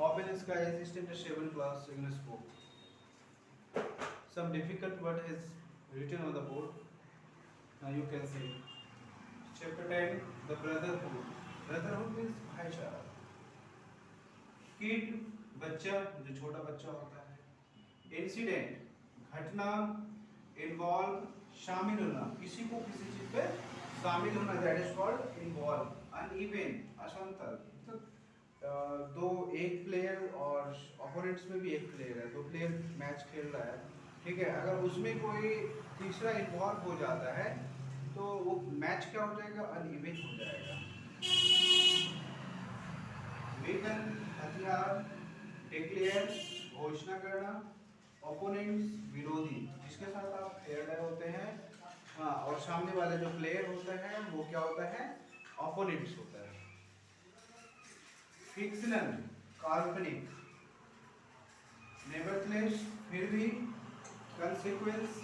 Obelisk is assistant 7 class English book. Some difficult word is written on the board. Now you can see. Chapter 10, the brotherhood. Brotherhood means भाईचारा. Kid, बच्चा जो छोटा बच्चा होता है. Incident, घटना. Involve, शामिल होना. किसी को किसी चीज पे शामिल होना. That is called involve. Uneven, अशांतर. दो एक प्लेयर और ओपोनेंट्स में भी एक प्लेयर है, दो प्लेयर मैच खेल रहा है, ठीक है. अगर उसमें कोई तीसरा इन्वॉल्व हो जाता है तो वो मैच क्या हो जाएगा, अनइवन हो जाएगा. वेपन, हथियार. डिक्लेयर, घोषणा करना. ओपोनेंट्स, विरोधी, जिसके साथ आप खेल होते हैं. हाँ, और सामने वाले जो प्लेयर होता है वो क्या होता है, ओपोनेंट्स होता है. फिक्शनल, काल्पनिक. नेवरथलेस, फिर भी. कंसिक्वेंस,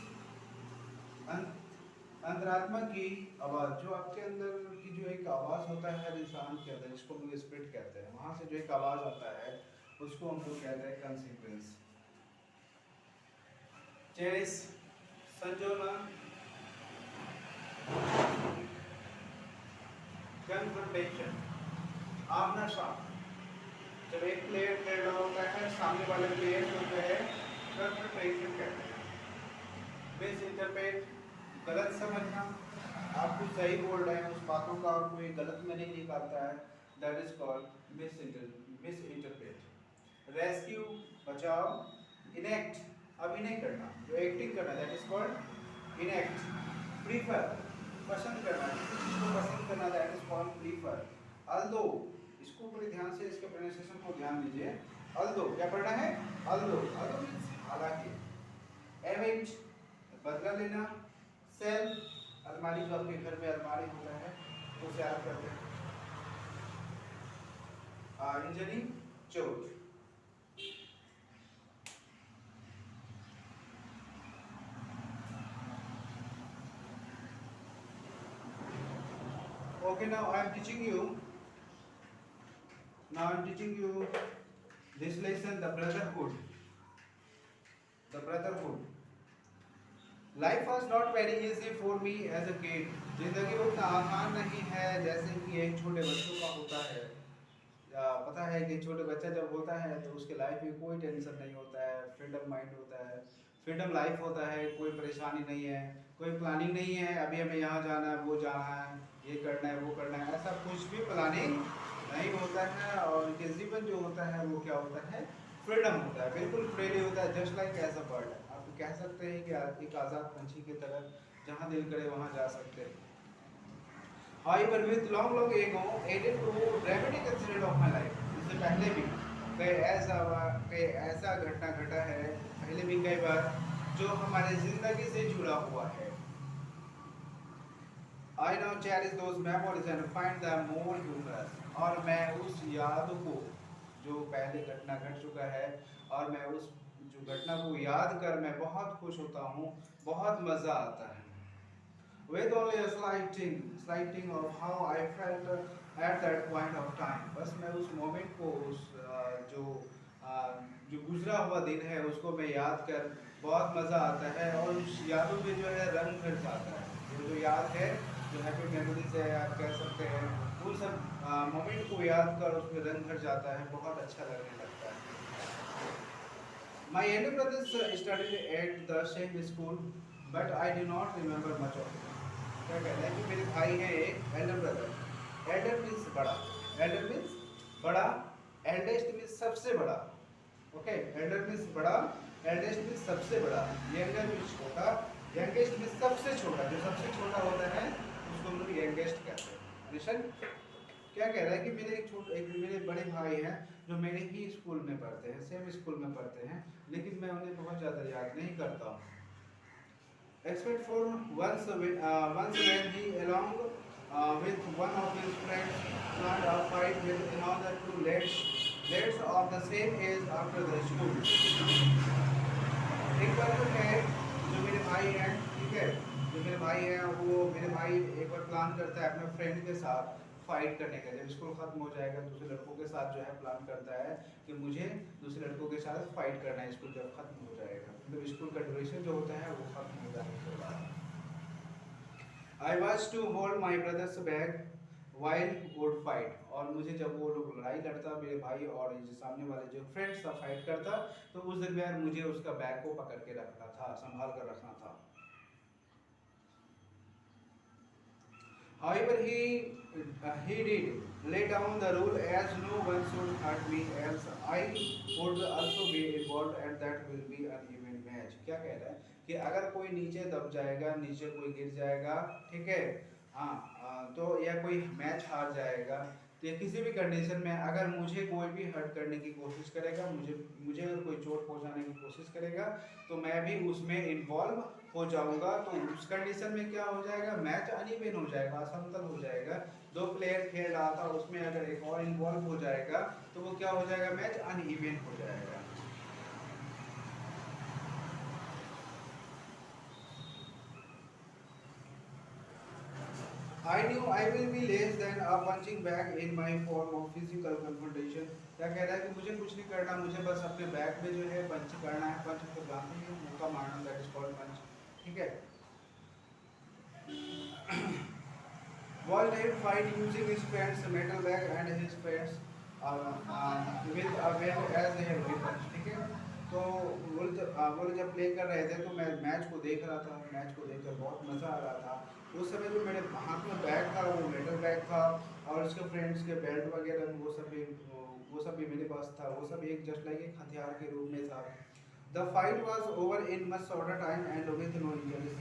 अंतरात्मा की आवाज, जो आपके अंदर की जो एक आवाज होता है हर इंसान के अंदर, जिसको हम लोग स्पिरिट कहते हैं, वहां से जो एक आवाज आता है उसको हम लोग कहते हैं कंसिक्वेंस. चेरिस, संजोना. कन्फ्रंटेशन, आमना सामना. जब एक प्लेयर खेल रहा होता है, सामने वाले प्लेयर को जो है कन्फ्रंटेशन कहते हैं. मिस इंटरप्रेट, गलत समझना. आप कुछ सही बोल रहे हैं, उस बातों का कोई गलत मीनिंग निकालता है, that is called miss interpret. Rescue, बचाव. इनेक्ट, अभिनय करना, जो एक्टिंग करना, that is called enact. Prefer, पसंद करना, किसी चीज को पसंद करना, that is called prefer. Although, इसको बड़े ध्यान से इसके प्रोनाउंसिएशन को ध्यान दीजिए. अल्दो क्या पढ़ना है, अल्दो. अल्दो मींस हालांकि. एवेंज, बदला लेना. सेल, अलमारी, जो आपके घर में अलमारी होता है उसे आप करते हैं. इंजरी, चोट. Okay, now I am teaching you. Now I am teaching you this lesson, the brotherhood. The brotherhood. Life was not very easy for me as a kid. जिंदगी उतना आसान नहीं है जैसे कि एक छोटे बच्चों का होता है. पता है कि छोटे बच्चा जब होता है तो उसके लाइफ में कोई टेंशन नहीं होता है, फ्रीडम माइंड होता है, फ्रीडम लाइफ होता है, कोई परेशानी नहीं है, कोई प्लानिंग नहीं है. अभी हमें यहाँ जाना है, वो जाना है, ये करना है, वो करना है, ऐसा कुछ भी प्लानिंग नहीं होता है. और उनके जीवन जो होता है वो क्या होता है, फ्रीडम होता है, बिल्कुल फ्रीली होता है. Just like as a bird, आप कह सकते हैं कि एक आज़ाद पंछी की तरह जहाँ दिल करे वहाँ जा सकते हैं. However, with long ago, added to dramatic incident of my life. इससे पहले भी कई ऐसा घटना घटा है, पहले भी कई बार, जो हमारे जिंदगी से जुड़ा हुआ है. I now cherish those memories and find them more humorous. और मैं उस याद को, जो पहले घटना घट चुका है, और मैं उस जो घटना को याद कर मैं बहुत खुश होता हूँ, बहुत मज़ा आता है. With only a slighting of how I felt at that point of time. बस मैं उस मोमेंट को, उस जो गुजरा हुआ दिन है उसको मैं याद कर बहुत मज़ा आता है. और उस यादों में जो है रंग भर जाता है. जो याद है, जो हैप्पी मेमोरीज है आप कह सकते हैं, उन सब मोमेंट को याद कर उसमें रंग भर जाता है, बहुत अच्छा लगने लगता है. My elder brothers studied at the same school, but I do not remember much of it. क्या कहते हैं कि मेरे भाई हैं एक एल्डर ब्रदर. एल्डर मीन्स बड़ा, एल्डर मीन्स बड़ा, एल्डेस्ट मीन्स सबसे बड़ा. ओके, एल्डर मीन्स बड़ा, एल्डेस्ट मीन्स सबसे बड़ा, यंगर मीन्स छोटा, यंगेस्ट मीन्स सबसे छोटा. जो सबसे छोटा होता है उसको हम लोग यंगेस्ट कहते हैं. निशन क्या कह रहा है कि एक मेरे बड़े भाई हैं जो मेरे ही स्कूल में पढ़ते हैं, सेम स्कूल में पढ़ते हैं, लेकिन मैं उन्हें बहुत ज़्यादा याद नहीं करता हूँ. Except for once when he along with one of his friends planned a fight in order to lads of the same age after the school. एक बार जो है, जो मेरे भाई हैं, ठीक है, जो मेरे भाई हैं, वो मेरे भाई एक बार प्लान करता है अपने फ्रेंड के साथ फाइट करने का, जब स्कूल खत्म हो जाएगा दूसरे लड़कों के साथ जो है प्लान करता है कि मुझे दूसरे लड़कों के साथ फाइट करना है स्कूल जब खत्म हो जाएगा, मतलब स्कूल का ड्यूरेशन जो होता है वो खत्म हो जाने के बाद। I was to hold my brother's bag while would fight, और मुझे जब वो लोग लड़ाई लड़ता मेरे भाई और जो सामने वाले जो फ्रेंड्स था फाइट करता, तो उस दरमियान मुझे उसका बैग को पकड़ के रखना था, संभाल कर रखना था। However, he did lay down the rule as no one should hurt me, else I would also be involved and that will be an even match। क्या कह रहा है कि अगर कोई नीचे दब जाएगा, नीचे कोई गिर जाएगा, ठीक है, हाँ, तो या कोई मैच हार जाएगा, तो ये किसी भी कंडीशन में अगर मुझे कोई भी हर्ट करने की कोशिश करेगा, मुझे मुझे अगर कोई चोट पहुंचाने की कोशिश करेगा, तो मैं भी उसमें इन्वॉल्व हो जाऊंगा। तो उस कंडीशन में क्या हो जाएगा, मैच अनइवन हो जाएगा, असमतल हो जाएगा। दो प्लेयर खेल रहा था, उसमें अगर एक और इन्वॉल्व हो जाएगा तो वो क्या हो जाएगा, मैच अनइवन हो जाएगा। I knew I will be less than a punching bag in my form of physical confrontation। क्या कह रहा है कि मुझे कुछ नहीं करना, मुझे बस अपने बैग में जो है पंच करना है, पंच को जानते हैं मुक्का मारना, दैट इज कॉल्ड पंच, ठीक है। Walt did fight using his friend's metal bag and his friends with a belt as their weapons, ठीक है। तो वो जब प्ले कर रहे थे तो मैं मैच को देख रहा था, मैच को देखकर बहुत मज़ा आ रहा था। उस समय जो मेरे हाथ में बैग था वो मेटल बैग था, और उसके फ्रेंड्स के बेल्ट वगैरह वो सब भी मेरे पास था, वो सब एक जस्ट लाइक एक हथियार के रूप में था। The fight was over in much shorter time and with no injuries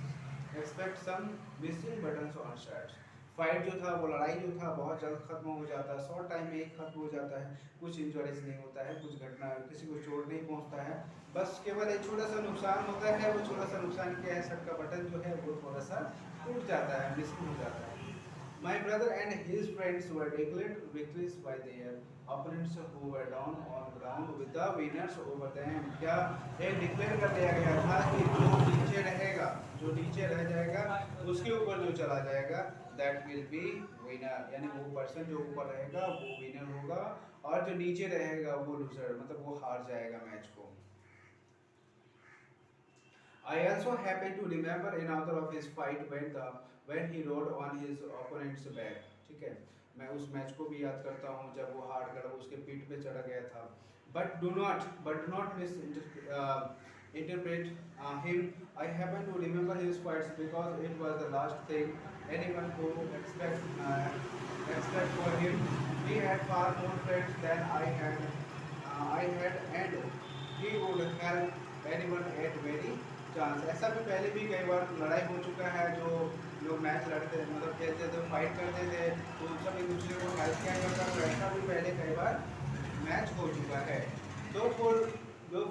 expect some missing buttons on shirts. Fight जो था, वो लड़ाई जो था बहुत जल्द खत्म हो जाता है, शॉर्ट टाइम में एक खत्म हो जाता है, कुछ इंजरीज नहीं होता है, कुछ घटना किसी को चोट नहीं पहुंचता है, बस केवल एक छोटा सा नुकसान होता है। वो छोटा सा नुकसान क्या है, शर्ट का बटन जो है वो थोड़ा सा टूट जाता है, मिसिंग हो जाता है। My brother and his friends were declared victories by their opponents who were down on ground with the winners over them। क्या ये डिक्लेयर कर दिया गया था कि जो नीचे रहेगा, जो नीचे रह जाएगा, उसके ऊपर जो चला जाएगा that will be winner, यानी वो पर्सन जो ऊपर रहेगा वो विनर होगा, और जो नीचे रहेगा वो लूजर, मतलब वो हार जाएगा मैच को। I also happen to remember another of his fight when he rode on his opponent's back, ठीक है। मैं उस मैच को भी याद करता हूँ जब वो हार कर उसके पीठ पे चढ़ गया था। But do not misinterpret him। I happen to remember his fights because it was the last thing anyone could expect for him। He had far more friends than I had, and he would help anyone at very chance. ऐसा भी पहले भी कई बार लड़ाई हो चुका है, जो लोग मैच लड़ते मतलब खेलते थे, फाइट करते थे, तो सब एक दूसरे को हेल्प किया जाता है, ऐसा भी पहले कई बार मैच हो चुका है। तो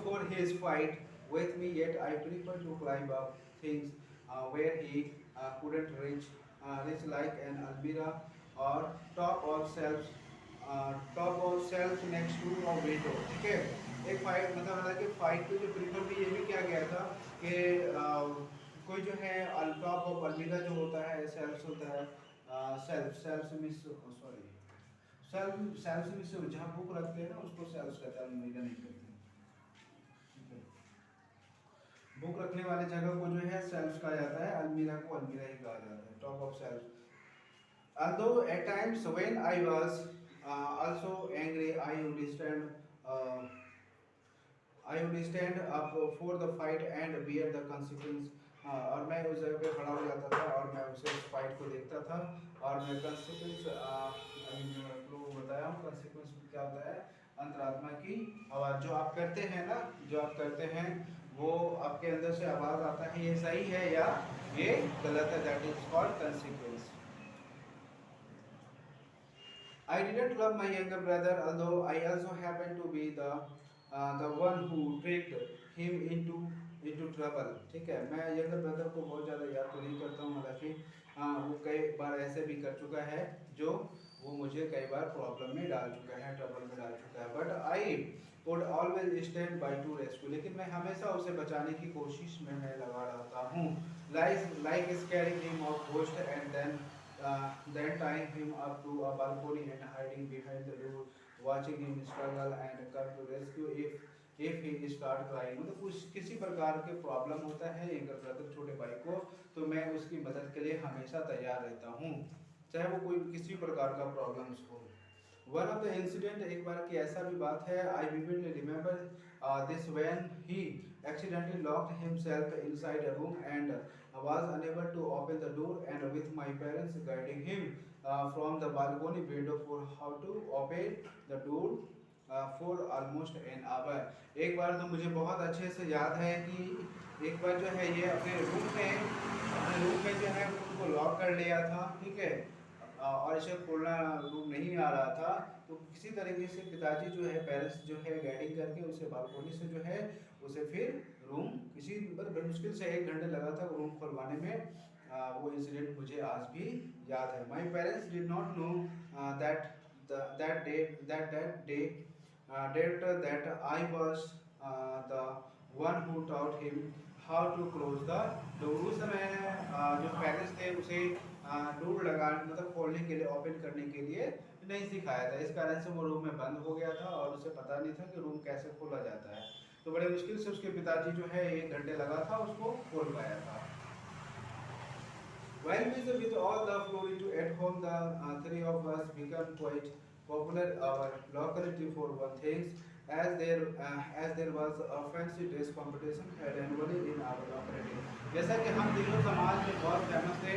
for his fight with me, yet I prefer to climb up things where he couldn't reach like an almirah or top of shelves next to a window, ठीक है। एक फाइट मतलब हालांकि फाइट को जो प्रीफर भी ये भी किया गया था कि कोई जो है टॉप ऑफ अलमीरा जो होता है, सेल्फ होता है, self miss sorry self miss जहाँ बुक रखते हैं ना उसको सेल्फ कहते हैं, अलमीरा नहीं कहते। बुक रखने वाले जगह को जो है सेल्फ कहा जाता है, अलमीरा को अलमीरा ही कहा जाता है, top of self. Although at times when I was also angry, I would stand up for the fight and bear the consequence। और मैं उस जगह पे खड़ा हो जाता था और मैं उसे उस फाइट को देखता था, और मैं consequence अभी मैं आपको बताया हूँ consequence क्या होता है, अंतरात्मा की आवाज़। जो आप करते हैं ना, जो आप करते हैं वो आपके अंदर से आवाज़ आता है, ये सही है या ये गलत है, that is called consequence। I didn't love my younger brother, although I also happened to be the one who tricked him into trouble, ठीक है। मैं यंगर ब्रदर को बहुत ज़्यादा याद तो नहीं करता हूँ, हालांकि वो कई बार ऐसे भी कर चुका है जो वो मुझे कई बार प्रॉब्लम में डाल चुका है, ट्रबल में डाल चुका है। But I would always stand by two rescue, लेकिन मैं हमेशा उसे बचाने की कोशिश में मैं लगा रहता हूँ। Like scaring him of ghost and then then tying him up to a balcony and hiding behind the door, watching him struggle and come to rescue if he start crying. मतलब कुछ किसी प्रकार के प्रॉब्लम होता है younger brother छोटे भाई को, तो मैं उसकी मदद के लिए हमेशा तैयार रहता हूँ, चाहे वो कोई किसी प्रकार का प्रॉब्लम्स हो। वन ऑफ द इंसिडेंट, एक बार की ऐसा भी बात है, I vividly remember this when he accidentally locked himself inside a room and was unable to open the door, and with my parents guiding him from the balcony window for how to open the door for almost an hour। एक बार तो मुझे बहुत अच्छे से याद है कि एक बार जो है ये अपने रूम में जो है उनको लॉक कर लिया था, ठीक है, और इसे खोलना रूम नहीं आ रहा था, तो किसी तरीके से पिताजी जो है पेरेंट्स जो है गाइडिंग करके उसे बालकोनी से जो है उसे फिर रूम किसी मतलब मुश्किल से 1 घंटे लगा था रूम खुलवाने में। वो इंसिडेंट मुझे आज भी याद है। My parents did not know that that I was the one who taught him how to close the door। उस समय जो पेरेंट्स थे उसे डोर लगा मतलब खोलने के लिए, ओपन करने के लिए नहीं सिखाया था, इस कारण से वो रूम में बंद हो गया था और उसे पता नहीं था कि रूम कैसे खोला जाता है, तो बड़े मुश्किल से उसके पिताजी जो है 1 घंटे लगा था उसको खोल पाया था। While with all the Florida at home, the three of us become quite popular our locality for one thing, as there was a fancy dress competition held annually in our locality। जैसा कि हम तीनों समाज में बहुत famous थे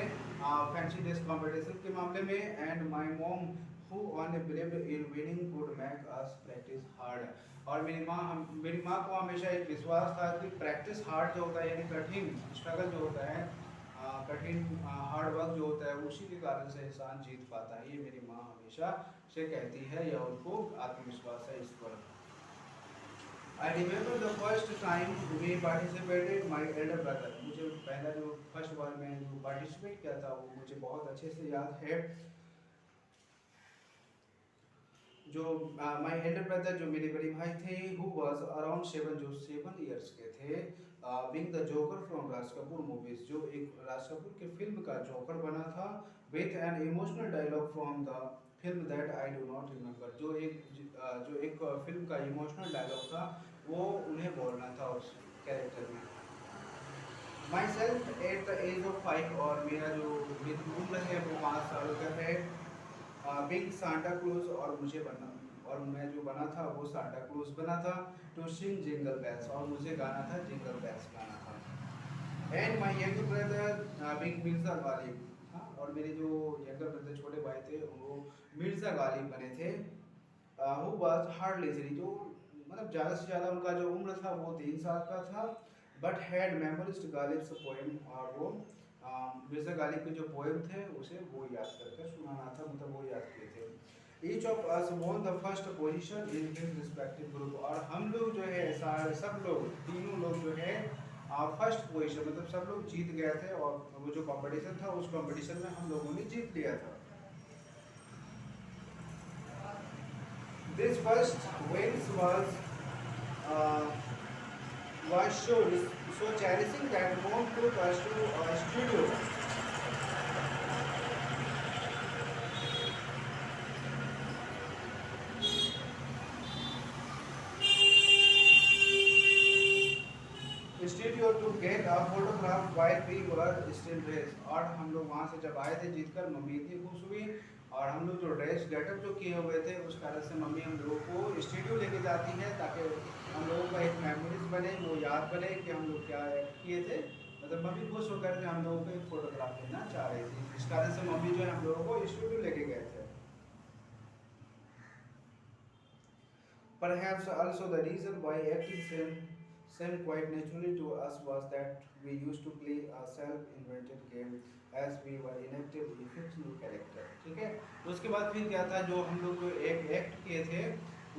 fancy dress competition के मामले में, and my mom who only believed in winning could make us practice hard। और मेरी माँ को हमेशा एक विश्वास था कि प्रैक्टिस हार्ड जो होता है यानी कठिन स्ट्रगल जो होता है, कठिन हार्ड वर्क जो होता है उसी के कारण से इंसान जीत पाता है, ये मेरी माँ हमेशा से कहती है या उनको आत्मविश्वास है इस पर। I remember the first time we participated my elder brother। मुझे पहला जो फर्स्ट बार मैं जो पार्टिसिपेट किया था वो मुझे बहुत अच्छे से याद है। जो माय एल्डर ब्रदर जो मेरे बड़े भाई थे, हु वाज अराउंड 7, जो 7 इयर्स के थे, being the joker from Raj Kapoor movies, जो एक राज कपूर के फिल्म का जोकर बना था, with an emotional dialogue from the film that I do not remember. जो एक फिल्म का इमोशनल डायलॉग था वो उन्हें बोलना था उस कैरेक्टर में। Myself at the age of 5, और मेरा जो उम्र है वो 5 साल का है, बिग सांता क्लूज, और मैं जो बना था वो सांता क्लूज बना था, टू सिंग जिंगल बेल्स, और मुझे गाना था जिंगल बेल्स गाना था। And my younger brother big Mirza Ghalib, हाँ, और मेरे जो यंगर ब्रदर छोटे भाई थे वो मिर्जा गालिब बने थे, हु वाज हार्डली 3, जो मतलब ज़्यादा से ज़्यादा उनका जो उम्र था वो 3 साल का था, बट हैड मेमोरिज्ड गालिब्स पोएम, और वो मिर्जा गालिब के जो पोएम थे उसे वो याद करके सुनाना था, मतलब वो याद किए थे। Each of us won the first position in his respective group, और हम लोग जो है सब लोग तीनों लोग जो है फर्स्ट पोजीशन मतलब सब लोग जीत गए थे, और वो जो कंपटीशन था उस कंपटीशन में हम लोगों ने जीत लिया था। This first wins was so cherishing that mom took us to a studio to get a photograph while we were still dressed। और हम लोग वहाँ से जब आए थे जीतकर मम्मी इतनी खुश हुई, और हम लोग जो ड्रेस गेटअप जो किए हुए थे उस कारण से मम्मी हम लोगों को स्टूडियो लेके जाती है ताकि हम लोगों का एक मेमोरीज बने, वो याद बने कि हम लोग क्या एक्ट किए थे, मतलब मम्मी खुश होकर के हम लोगों को एक फोटोग्राफ लेना चाह रही थी, इस कारण से मम्मी जो है हम लोगों को स्टूडियो लेके गए थे। Perhaps also the reason why acting seemed quite naturally to us was that we used to play a self-invented game as we were enacted a fictional character। ठीक है, तो उसके बाद फिर क्या था, जो हम लोग जो एक एक्ट किए थे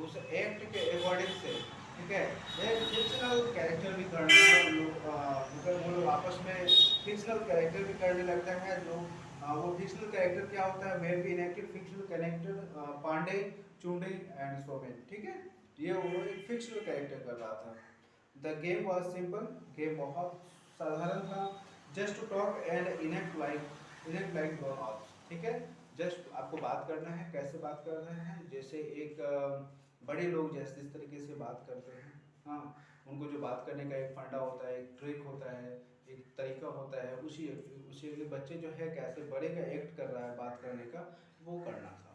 उस एक्ट के अकॉर्डिंग से, ठीक है, एक फिक्शनल कैरेक्टर भी करना हम लोग मतलब वो लोग आपस में फिक्शनल कैरेक्टर भी करने लगता है। जो वो फिक्शनल कैरेक्टर क्या होता है, where be enacted fictional character Pandey, Chunde and Somen, ठीक है, ये वो एक फिक्शनल कैरेक्टर कर रहा था। The game was simple, game बहुत साधारण था, just to talk and enact like grown ups, ठीक है। जस्ट आपको बात करना है, कैसे बात कर रहे हैं, जैसे एक बड़े लोग जैसे जिस तरीके से बात करते हैं, हाँ, उनको जो बात करने का एक फंडा होता है, एक ट्रिक होता है, एक तरीका होता है, उसी उसी बच्चे जो है कैसे बड़े का एक्ट कर रहा है बात करने का, वो करना था।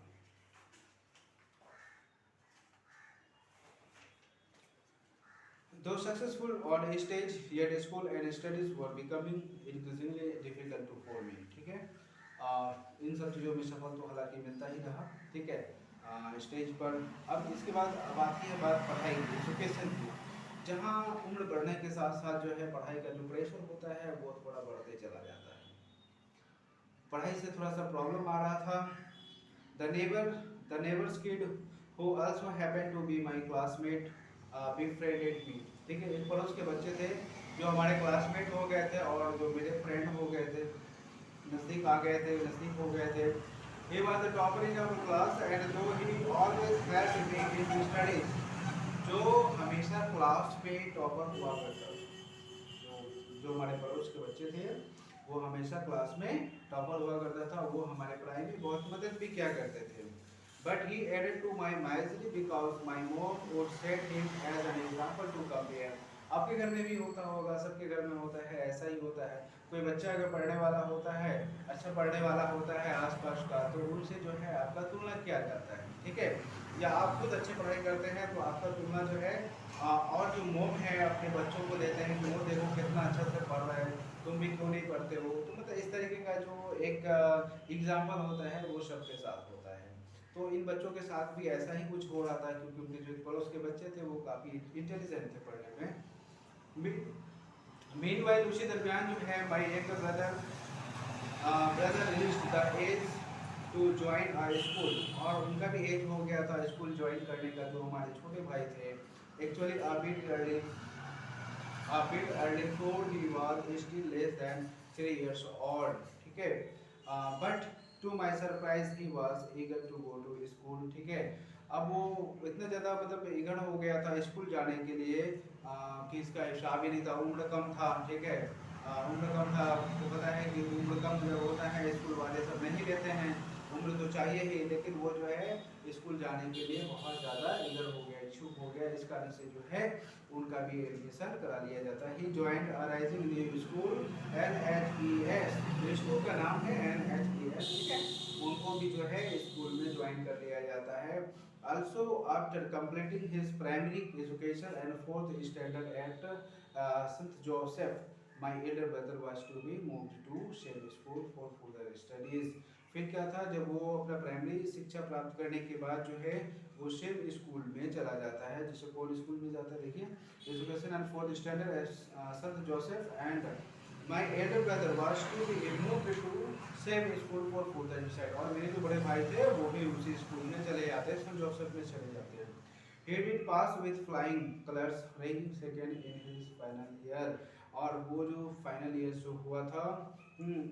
Though successful on a stage, yet school and studies were becoming increasingly difficult to for me. ठीक है, इन सब चीज़ों में सफल तो हालांकि मिलता ही रहा, ठीक है, स्टेज पर। अब इसके बाद अब आती है बात पढ़ाई की, एजुकेशन की, जहाँ उम्र बढ़ने के साथ साथ जो है पढ़ाई का जो प्रेशर होता है वो थोड़ा बढ़ते चला जाता है। पढ़ाई से थोड़ा सा प्रॉब्लम आ रहा था। The neighbour the neighbours kid who also happened to be my classmate befriended me। ठीक है, एक पड़ोस के बच्चे थे जो हमारे क्लासमेट हो गए थे और जो मेरे फ्रेंड हो गए थे, नज़दीक आ गए थे, नज़दीक हो गए थे। He was the topper in our class and though he always helped me in his studies। जो हमेशा क्लास में टॉपर हुआ करता था, जो हमारे पड़ोस के बच्चे थे, वो हमेशा क्लास में टॉपर हुआ करता था, वो हमारे पढ़ाई में बहुत मदद भी किया करते थे। But he added to my misery because my mom would set him as an example to compare। आपके घर में भी होता होगा, सबके घर में होता है, ऐसा ही होता है। कोई बच्चा अगर पढ़ने वाला होता है, अच्छा पढ़ने वाला होता है आसपास का, तो उनसे जो है आपका तुलना किया जाता है, ठीक है। या आप खुद अच्छी पढ़ाई करते हैं तो आपका तुलना जो है और जो मोम है अपने बच्चों को देते हैं कि वो देखो कितना अच्छा से पढ़ रहा है, तुम भी क्यों नहीं पढ़ते हो। तो मतलब इस तरीके का जो एक एग्जाम्पल होता है वो सबके साथ होता है। तो इन बच्चों के साथ भी ऐसा ही कुछ हो रहा था, क्योंकि उनके जो पड़ोस के बच्चे थे वो काफ़ी इंटेलिजेंट थे पढ़ने में। मीनवाइल उसी दरमियान जो है my younger brother reached the age to join a school, और उनका भी एज हो गया था स्कूल ज्वाइन करने का, जो हमारे छोटे भाई थे। Actually a bit early though he was still less than 3 years old, ठीक है। But to my surprise he was eager to go to school, ठीक है। अब वो इतना ज़्यादा मतलब ईगन हो गया था स्कूल जाने के लिए कि इसका हिसाब ही नहीं था, उम्र कम था, ठीक है। उम्र कम था, तो पता है कि उम्र कम जब होता है स्कूल वाले सब नहीं लेते हैं, उम्र तो चाहिए ही, लेकिन वो जो है स्कूल जाने के लिए बहुत ज़्यादा ईगर हो गया, इच्छुक हो गया, इस कारण से जो है उनका भी एडमिशन करा लिया जाता है। He joined a rising new school NHES, school का नाम है NHES, ठीक है। उनको भी जो है स्कूल में ज्वाइन कर लिया जाता है। Also after completing his primary education and fourth standard at St. Joseph, my elder brother was to be moved to same school for further studies। फिर क्या था, जब वो अपना प्राइमरी शिक्षा प्राप्त करने के बाद जो है वो सेम स्कूल में चला जाता है, जैसे कौन स्कूल में जाता है देखिए, education and fourth standard at Sant Joseph and my elder brother was to be moved to same school for further study. और मेरे जो बड़े भाई थे वो भी उसी स्कूल में चले जाते हैं, संत जोसेफ में चले जाते हैं। He did pass with flying colors, ranking second in his final year। और वो जो फाइनल ईयर जो हुआ था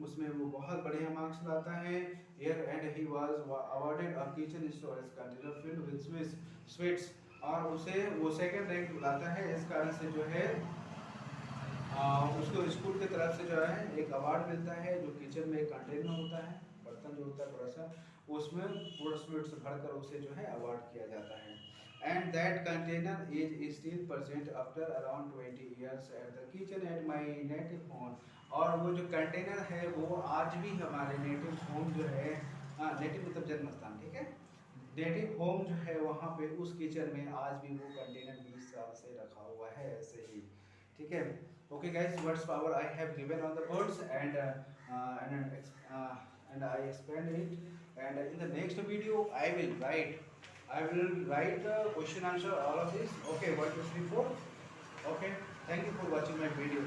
उसमें वो बहुत बढ़िया मार्क्स लाता है। Here and he was awarded a kitchen storage container filled with sweets, और उसे वो सेकंड रैंक लाता है, इस कारण से जो है उसको स्कूल की तरफ से जो है एक अवार्ड मिलता है, जो किचन में एक कंटेनर होता है, बर्तन जो होता है बड़ा सा, उसमें पूरा स्वीट्स भरकर उसे जो है अवार्ड किया जाता है। And that container is still present after around 20 years at the kitchen at my native home. और वो जो कंटेनर है वो आज भी हमारे नेटिव होम जो है, नेटिव मतलब जन्म स्थान, ठीक है, नेटिव होम जो है वहाँ पे उस किचन में आज भी वो कंटेनर 20 साल से रखा हुआ है ऐसे ही, ठीक है। Okay guys, what's power I have given on the words and I explained it, and in the next video I will write the question answer all of this, okay, 1 2 3 4, okay. Thank you for watching my video.